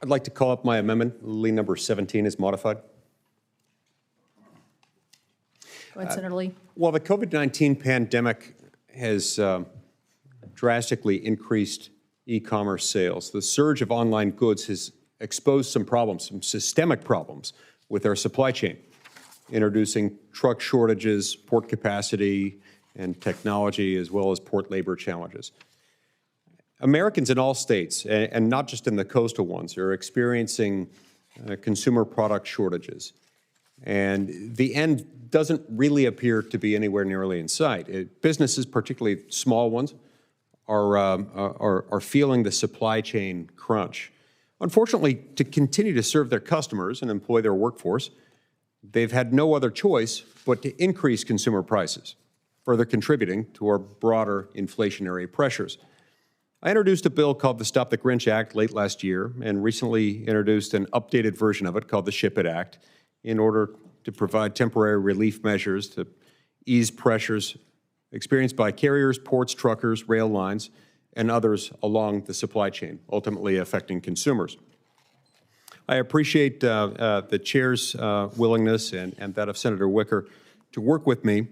I'd like to call up my amendment. Lee number 17 is modified. Go ahead, Senator Lee. While the COVID-19 pandemic has drastically increased e-commerce sales, the surge of online goods has exposed some problems, some systemic problems with our supply chain, introducing truck shortages, port capacity, and technology, as well as port labor challenges. Americans in all states, and not just in the coastal ones, are experiencing consumer product shortages. And the end doesn't really appear to be anywhere nearly in sight. Businesses, particularly small ones, are feeling the supply chain crunch. Unfortunately, to continue to serve their customers and employ their workforce, they've had no other choice but to increase consumer prices, further contributing to our broader inflationary pressures. I introduced a bill called the Stop the Grinch Act late last year and recently introduced an updated version of it called the Ship It Act in order to provide temporary relief measures to ease pressures experienced by carriers, ports, truckers, rail lines, and others along the supply chain, ultimately affecting consumers. I appreciate the Chair's willingness and that of Senator Wicker to work with me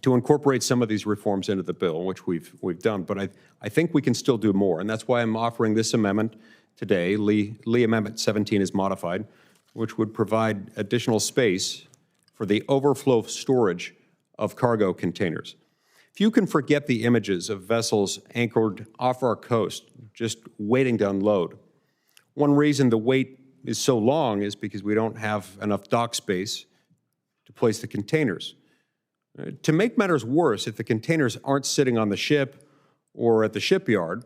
to incorporate some of these reforms into the bill, which we've done. But I think we can still do more, and that's why I'm offering this amendment today. Lee Amendment 17 is modified, which would provide additional space for the overflow storage of cargo containers. If you can forget the images of vessels anchored off our coast, just waiting to unload. One reason the wait is so long is because we don't have enough dock space to place the containers. To make matters worse, if the containers aren't sitting on the ship or at the shipyard,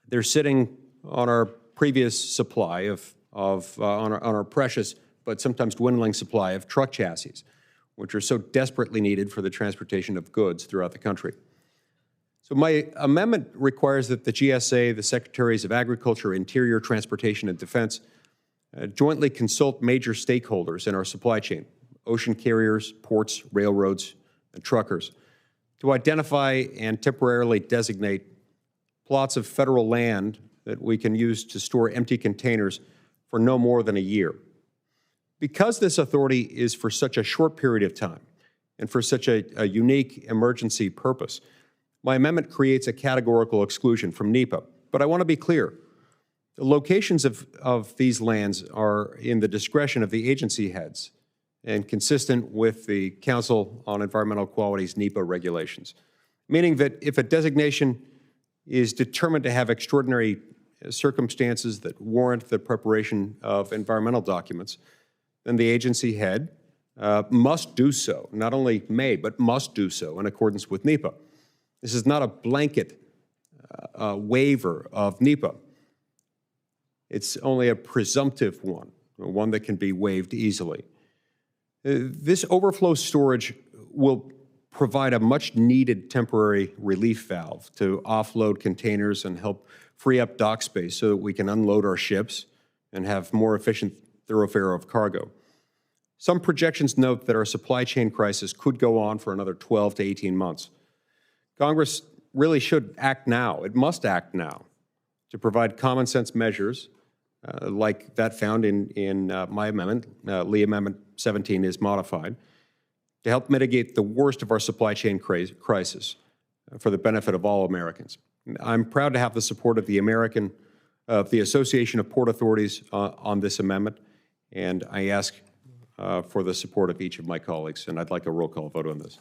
they're sitting on our previous supply on our precious but sometimes dwindling supply of truck chassis, which are so desperately needed for the transportation of goods throughout the country. So my amendment requires that the GSA, the Secretaries of Agriculture, Interior, Transportation, and Defense jointly consult major stakeholders in our supply chain, ocean carriers, ports, railroads, and truckers, to identify and temporarily designate plots of federal land that we can use to store empty containers for no more than a year. Because this authority is for such a short period of time and for such a unique emergency purpose, my amendment creates a categorical exclusion from NEPA. But I want to be clear. The locations of these lands are in the discretion of the agency heads and consistent with the Council on Environmental Quality's NEPA regulations, meaning that if a designation is determined to have extraordinary circumstances that warrant the preparation of environmental documents, then the agency head must do so, not only may, but must do so in accordance with NEPA. This is not a blanket waiver of NEPA. It's only a presumptive one that can be waived easily. This overflow storage will provide a much-needed temporary relief valve to offload containers and help free up dock space so that we can unload our ships and have more efficient thoroughfare of cargo. Some projections note that our supply chain crisis could go on for another 12 to 18 months. Congress really should act now. It must act now to provide common sense measures like that found in my amendment. Lee Amendment 17 is modified to help mitigate the worst of our supply chain crisis for the benefit of all Americans. I'm proud to have the support of the Association of Port Authorities on this amendment, and I ask for the support of each of my colleagues, and I'd like a roll call vote on this.